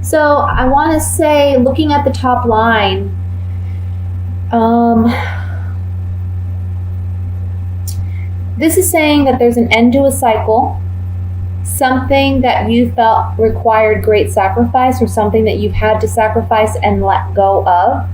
So I want to say, looking at the top line, this is saying that there's an end to a cycle, something that you felt required great sacrifice, or something that you've had to sacrifice and let go of.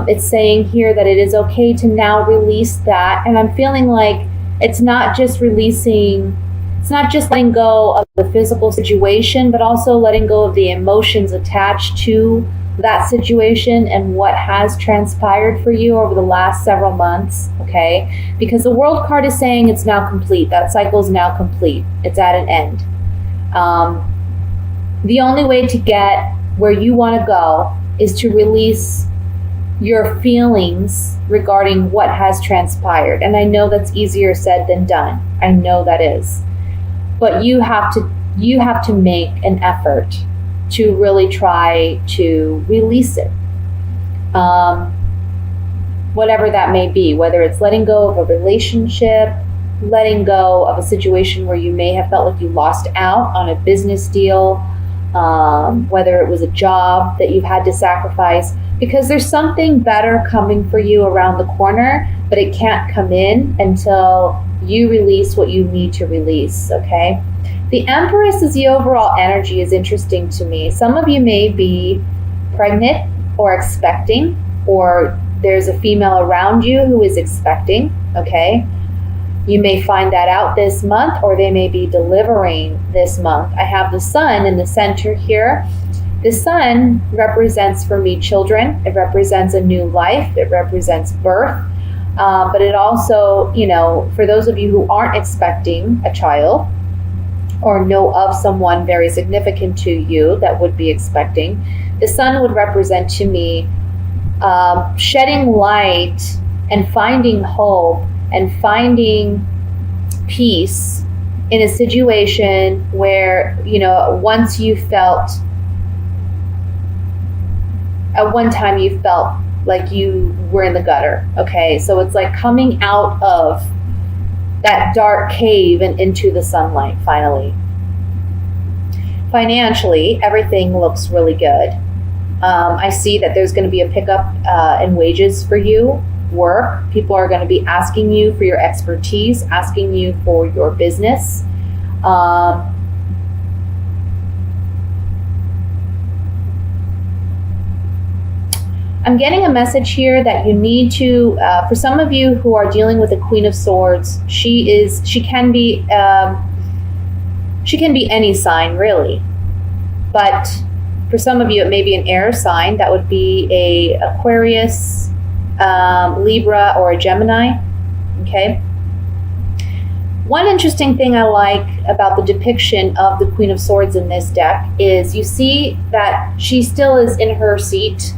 It's saying here that it is okay to now release that. And I'm feeling like it's not just letting go of the physical situation, but also letting go of the emotions attached to that situation and what has transpired for you over the last several months, okay? Because the World card is saying it's now complete. That cycle is now complete. It's at an end. The only way to get where you want to go is to release your feelings regarding what has transpired. And I know that's easier said than done. I know that is. But you have to make an effort to really try to release it. Whatever that may be, whether it's letting go of a relationship, letting go of a situation where you may have felt like you lost out on a business deal, whether it was a job that you've had to sacrifice, because there's something better coming for you around the corner, but it can't come in until you release what you need to release, okay? The Empress is the overall energy is interesting to me. Some of you may be pregnant or expecting, or there's a female around you who is expecting, okay? You may find that out this month, or they may be delivering this month. I have the Sun in the center here. The Sun represents for me children. It represents a new life. It represents birth. But it also, for those of you who aren't expecting a child, or know of someone very significant to you that would be expecting, the Sun would represent to me shedding light and finding hope and finding peace in a situation where, once you felt, at one time you felt like you were in the gutter, okay? So it's like coming out of that dark cave and into the sunlight finally. Financially, everything looks really good. I see that there's going to be a pickup in wages for you, work. People are going to be asking you for your expertise, asking you for your business. I'm getting a message here that you need to, for some of you who are dealing with the Queen of Swords, she can be any sign really, but for some of you it may be an air sign. That would be a Aquarius, Libra, or a Gemini. Okay. One interesting thing I like about the depiction of the Queen of Swords in this deck is you see that she still is in her seat.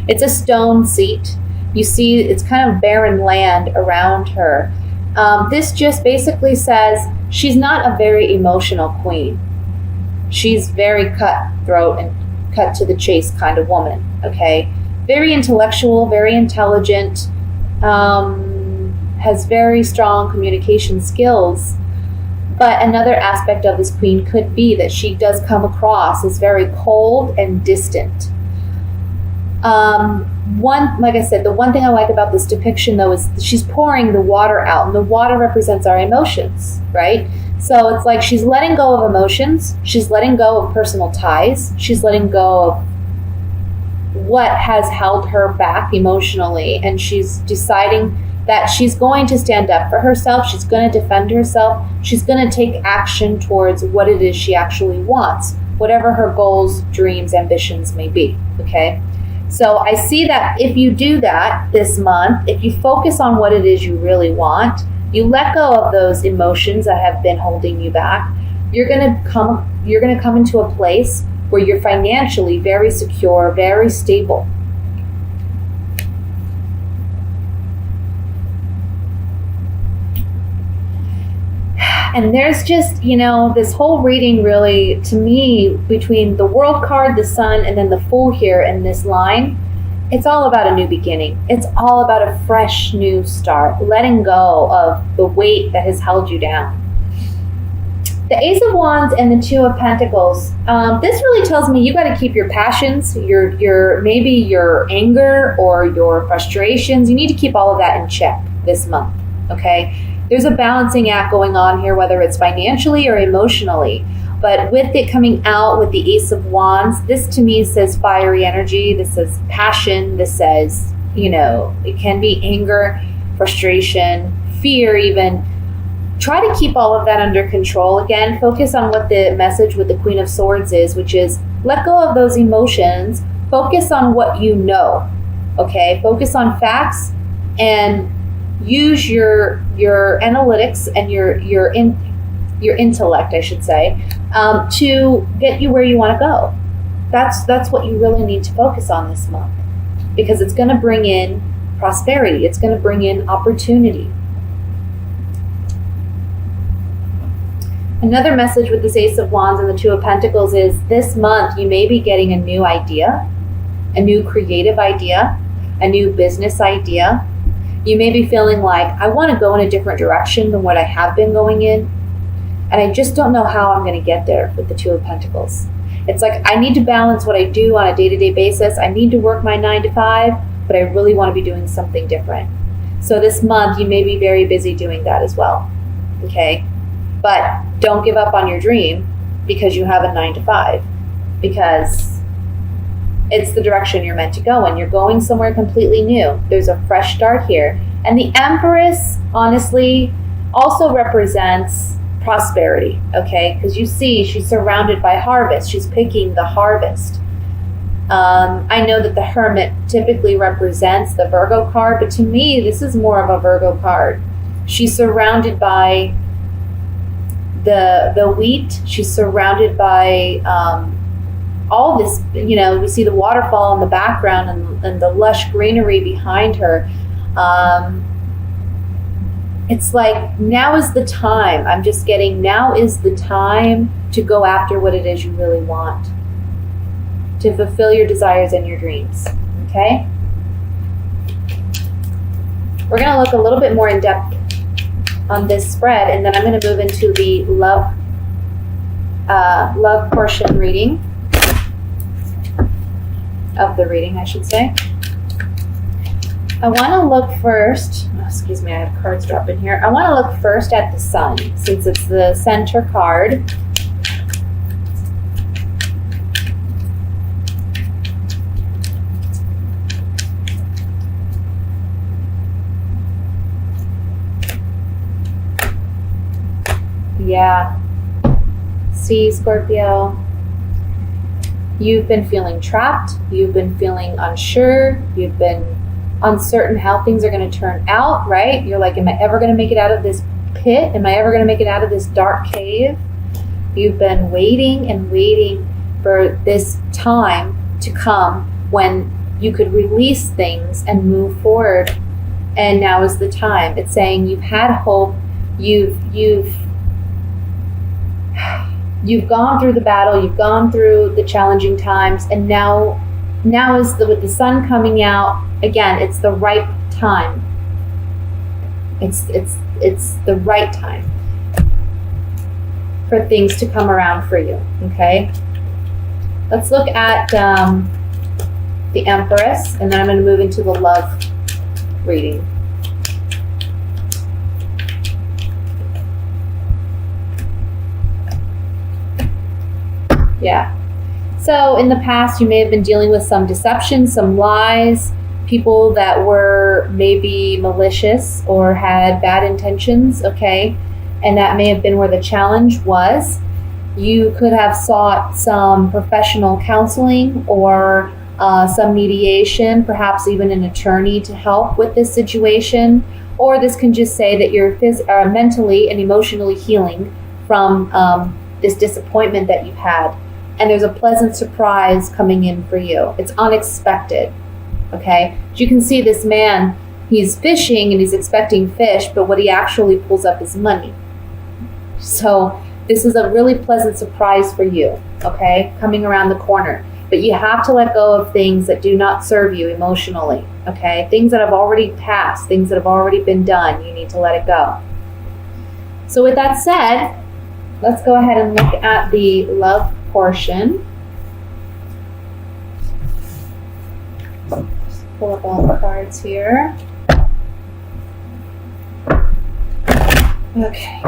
It's a stone seat. You see it's kind of barren land around her. This just basically says she's not a very emotional queen. She's very cutthroat and cut to the chase kind of woman, okay? Very intellectual, very intelligent, has very strong communication skills. But another aspect of this queen could be that she does come across as very cold and distant. Like I said, the one thing I like about this depiction though is she's pouring the water out, and the water represents our emotions, right? So it's like she's letting go of emotions, she's letting go of personal ties, she's letting go of what has held her back emotionally, and she's deciding that she's going to stand up for herself, she's going to defend herself, she's going to take action towards what it is she actually wants, whatever her goals, dreams, ambitions may be, okay? So I see that if you do that this month, if you focus on what it is you really want, you let go of those emotions that have been holding you back, you're going to come into a place where you're financially very secure, very stable. And there's just, this whole reading really, to me, between the World card, the Sun, and then the Fool here in this line, it's all about a new beginning. It's all about a fresh new start, letting go of the weight that has held you down. The Ace of Wands and the Two of Pentacles. This really tells me you got to keep your passions, your maybe your anger or your frustrations. You need to keep all of that in check this month. Okay, there's a balancing act going on here, whether it's financially or emotionally. But with it coming out with the Ace of Wands, this to me says fiery energy. This says passion. This says, it can be anger, frustration, fear even. Try to keep all of that under control. Again, focus on what the message with the Queen of Swords is, which is let go of those emotions. Focus on what you know, okay? Focus on facts and use your analytics and your intellect, I should say, to get you where you want to go. That's what you really need to focus on this month, because it's going to bring in prosperity. It's going to bring in opportunity. Another message with this Ace of Wands and the Two of Pentacles is this month you may be getting a new idea, a new creative idea, a new business idea. You may be feeling like, I want to go in a different direction than what I have been going in, and I just don't know how I'm going to get there with the Two of Pentacles. It's like I need to balance what I do on a day-to-day basis. I need to work my 9 to 5, but I really want to be doing something different. So this month you may be very busy doing that as well, okay? But don't give up on your dream because you have a 9 to 5, because it's the direction you're meant to go in. You're going somewhere completely new. There's a fresh start here. And the Empress, honestly, also represents prosperity, okay? Because you see, she's surrounded by harvest. She's picking the harvest. I know that the Hermit typically represents the Virgo card, but to me, this is more of a Virgo card. She's surrounded by the wheat. She's surrounded by all this, we see the waterfall in the background and the lush greenery behind her. It's like, now is the time. I'm just getting, now is the time to go after what it is you really want, to fulfill your desires and your dreams, okay? We're going to look a little bit more in depth on this spread, and then I'm going to move into the love portion reading of the reading, I should say. I want to look first, excuse me, I have cards dropping here. I want to look first at the Sun, since it's the center card. Yeah. See, Scorpio, you've been feeling trapped. You've been feeling unsure. You've been uncertain how things are going to turn out, right? You're like, am I ever going to make it out of this pit? Am I ever going to make it out of this dark cave? You've been waiting and waiting for this time to come when you could release things and move forward. And now is the time. It's saying you've had hope. You've gone through the battle, you've gone through the challenging times, and now is with the Sun coming out again. It's the right time. It's the right time for things to come around for you. Okay, let's look at the Empress, and then I'm going to move into the love reading. Yeah. So in the past, you may have been dealing with some deception, some lies, people that were maybe malicious or had bad intentions, okay? And that may have been where the challenge was. You could have sought some professional counseling or some mediation, perhaps even an attorney to help with this situation. Or this can just say that you're mentally and emotionally healing from this disappointment that you've had. And there's a pleasant surprise coming in for you. It's unexpected, okay? As you can see, this man, he's fishing and he's expecting fish, but what he actually pulls up is money. So this is a really pleasant surprise for you, okay? Coming around the corner. But you have to let go of things that do not serve you emotionally, okay? Things that have already passed, things that have already been done, you need to let it go. So with that said, let's go ahead and look at the love portion. Just pull up all the cards here. Okay.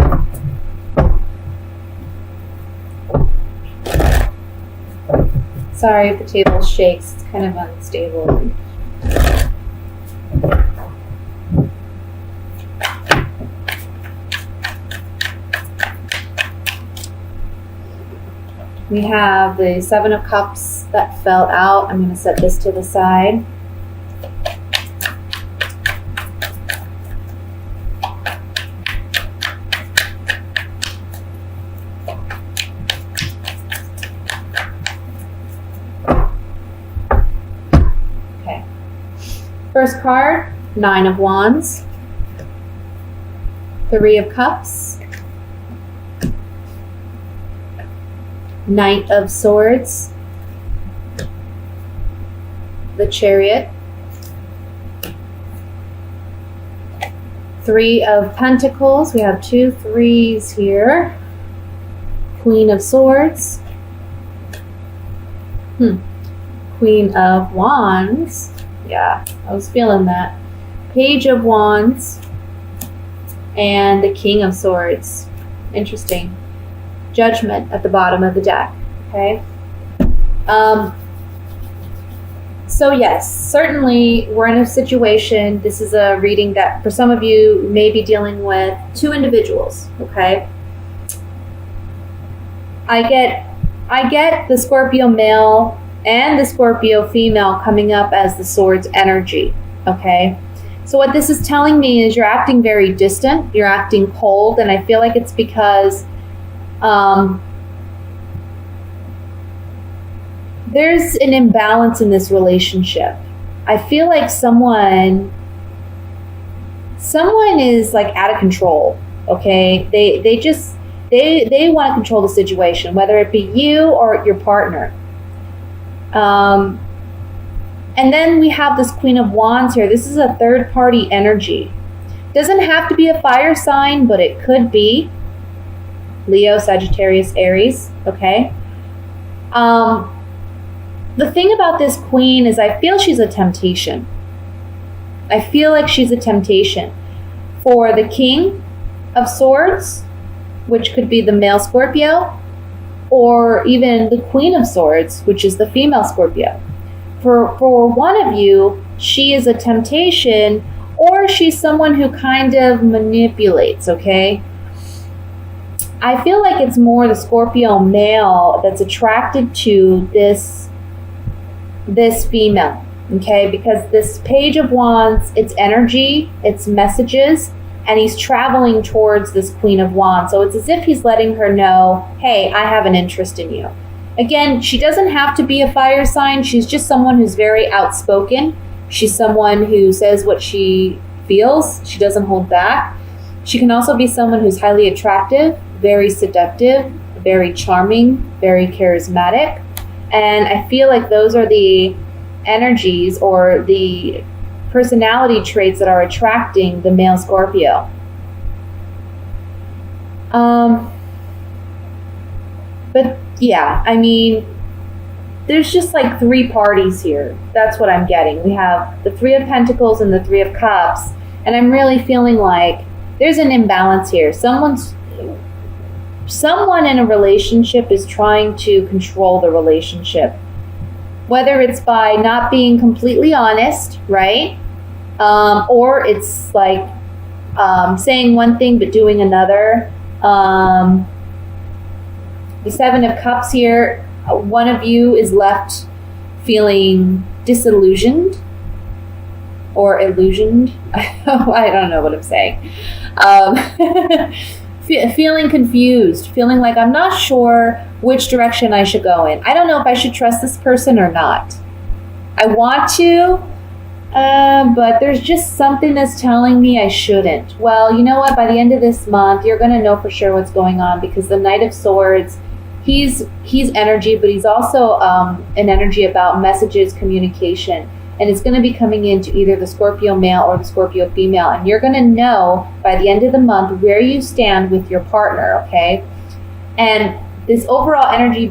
Sorry if the table shakes, it's kind of unstable. We have the Seven of Cups that fell out. I'm going to set this to the side. Okay. First card, Nine of Wands, Three of Cups, Knight of Swords, the Chariot, Three of Pentacles. We have 2 threes here. Queen of Swords, Queen of Wands. Yeah, I was feeling that. Page of Wands, and the King of Swords. Interesting. Judgment at the bottom of the deck. Okay. So yes, certainly we're in a situation. This is a reading that for some of you may be dealing with 2 individuals. Okay. I get the Scorpio male and the Scorpio female coming up as the Swords energy. Okay. So what this is telling me is you're acting very distant. You're acting cold, and I feel like it's because there's an imbalance in this relationship. I feel like someone is like out of control. Okay, they want to control the situation, whether it be you or your partner. And then we have this Queen of Wands here. This is a third party energy. Doesn't have to be a fire sign, but it could be Leo, Sagittarius, Aries. Okay. The thing about this queen is I feel she's a temptation. I feel like she's a temptation for the King of Swords, which could be the male Scorpio, or even the Queen of Swords, which is the female Scorpio. For one of you, she is a temptation, or she's someone who kind of manipulates, okay? I feel like it's more the Scorpio male that's attracted to this female, okay? Because this Page of Wands, it's energy, it's messages, and he's traveling towards this Queen of Wands. So it's as if he's letting her know, hey, I have an interest in you. Again, she doesn't have to be a fire sign. She's just someone who's very outspoken. She's someone who says what she feels. She doesn't hold back. She can also be someone who's highly attractive, very seductive, very charming, very charismatic. And I feel like those are the energies or the personality traits that are attracting the male Scorpio. But yeah, I mean, there's just like 3 parties here. That's what I'm getting. We have the 3 of Pentacles and the 3 of Cups. And I'm really feeling like there's an imbalance here. Someone in a relationship is trying to control the relationship. Whether it's by not being completely honest, right? Or it's like saying one thing but doing another. The 7 of Cups here, one of you is left feeling disillusioned or illusioned. I don't know what I'm saying. Feeling confused, feeling like I'm not sure which direction I should go in. I don't know if I should trust this person or not. I want to, but there's just something that's telling me I shouldn't. Well, you know what? By the end of this month, you're going to know for sure what's going on, because the Knight of Swords, he's energy, but he's also an energy about messages, communication. And it's going to be coming into either the Scorpio male or the Scorpio female. And you're going to know by the end of the month where you stand with your partner, okay? And this overall energy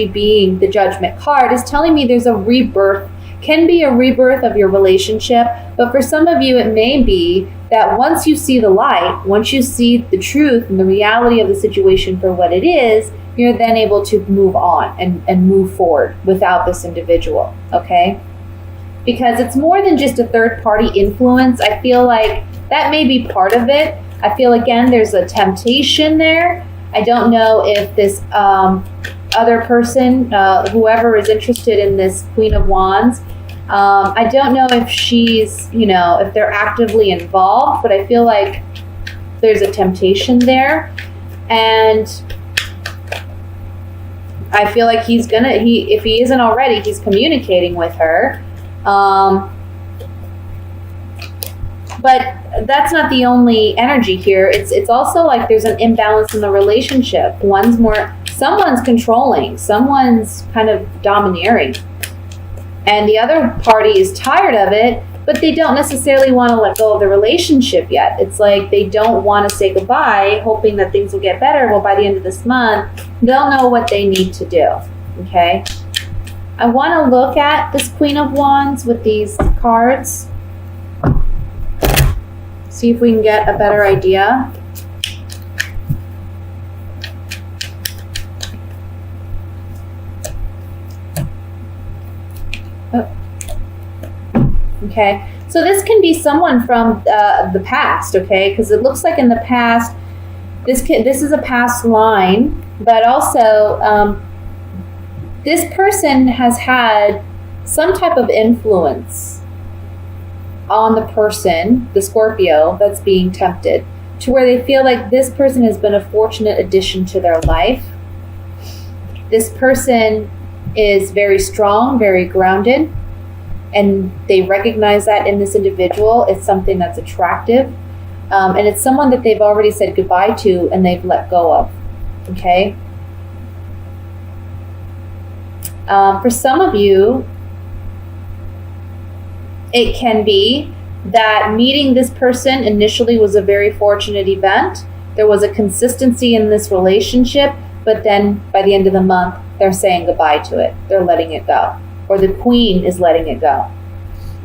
being the Judgment card is telling me there's a rebirth, can be a rebirth of your relationship. But for some of you, it may be that once you see the light, once you see the truth and the reality of the situation for what it is, you're then able to move on and move forward without this individual, okay? Because it's more than just a third-party influence. I feel like that may be part of it. I feel, again, there's a temptation there. I don't know if this other person, whoever is interested in this Queen of Wands, I don't know if she's, if they're actively involved, but I feel like there's a temptation there. And I feel like if he isn't already, he's communicating with her. But that's not the only energy here. It's also like there's an imbalance in the relationship. Someone's controlling, someone's kind of domineering. And the other party is tired of it, but they don't necessarily want to let go of the relationship yet. It's like they don't want to say goodbye, hoping that things will get better. Well, by the end of this month, they'll know what they need to do, okay? I want to look at this Queen of Wands with these cards. See if we can get a better idea. Okay, so this can be someone from the past, okay? Because it looks like in the past, this is a past line, but also this person has had some type of influence on the person, the Scorpio, that's being tempted, to where they feel like this person has been a fortunate addition to their life. This person is very strong, very grounded, and they recognize that in this individual. It's something that's attractive, and it's someone that they've already said goodbye to and they've let go of, okay? For some of you, it can be that meeting this person initially was a very fortunate event. There was a consistency in this relationship, but then by the end of the month, they're saying goodbye to it. They're letting it go. Or the Queen is letting it go.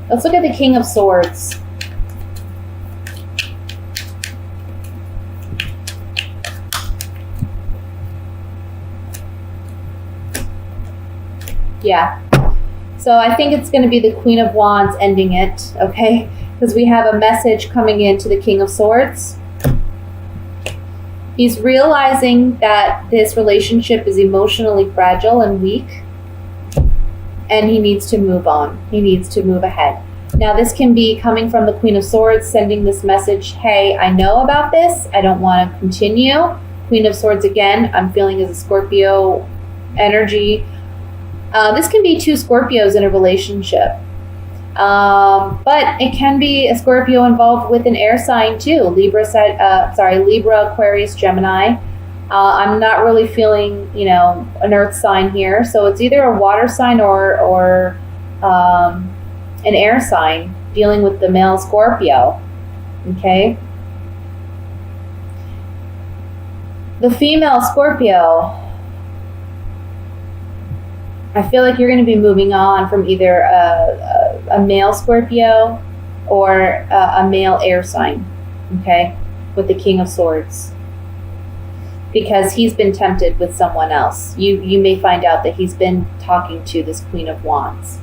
Let's look at the King of Swords. Yeah. So I think it's going to be the Queen of Wands ending it, okay? Because we have a message coming in to the King of Swords. He's realizing that this relationship is emotionally fragile and weak, and he needs to move on. He needs to move ahead. Now, this can be coming from the Queen of Swords, sending this message, hey, I know about this. I don't want to continue. Queen of Swords, again, I'm feeling is a Scorpio energy. This can be two Scorpios in a relationship. But it can be a Scorpio involved with an air sign too. Libra, Aquarius, Gemini. I'm not really feeling, an earth sign here. So it's either a water sign or an air sign dealing with the male Scorpio. Okay. The female Scorpio, I feel like you're going to be moving on from either a male Scorpio or a male air sign, okay, with the King of Swords. Because he's been tempted with someone else. You may find out that he's been talking to this Queen of Wands.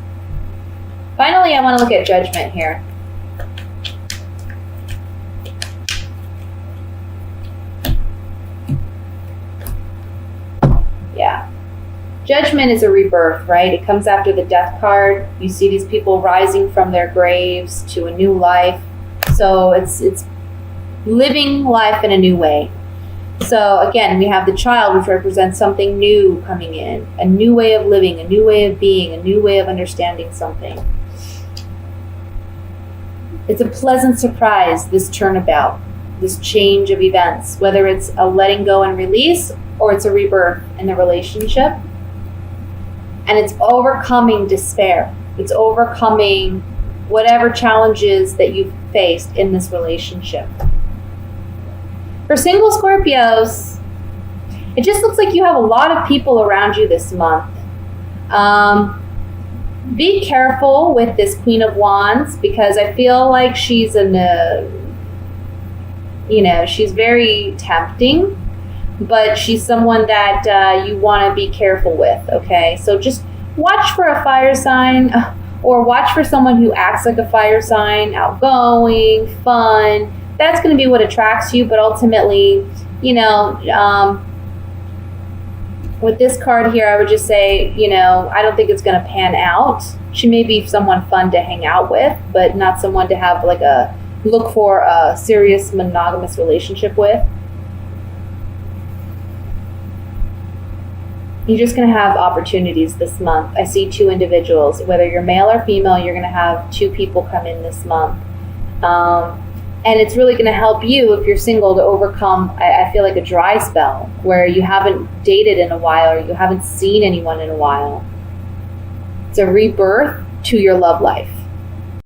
Finally, I want to look at Judgment here. Yeah. Judgment is a rebirth, right? It comes after the Death card. You see these people rising from their graves to a new life. So it's living life in a new way. So again, we have the Child, which represents something new coming in, a new way of living, a new way of being, a new way of understanding something. It's a pleasant surprise, this turnabout, this change of events, whether it's a letting go and release or it's a rebirth in the relationship. And it's overcoming despair. It's overcoming whatever challenges that you've faced in this relationship. For single Scorpios, It just looks like you have a lot of people around you this month. Be careful with this Queen of Wands, because I feel like she's she's very tempting, but she's someone that you want to be careful with, okay? So just watch for a fire sign, or watch for someone who acts like a fire sign, outgoing, fun. That's going to be what attracts you, but ultimately, with this card here, I would just say, I don't think it's going to pan out. She may be someone fun to hang out with, but not someone to have look for a serious monogamous relationship with. You're just going to have opportunities this month. I see 2 individuals. Whether you're male or female, you're going to have 2 people come in this month. And it's really going to help you, if you're single, to overcome, I feel like, a dry spell where you haven't dated in a while, or you haven't seen anyone in a while. It's a rebirth to your love life.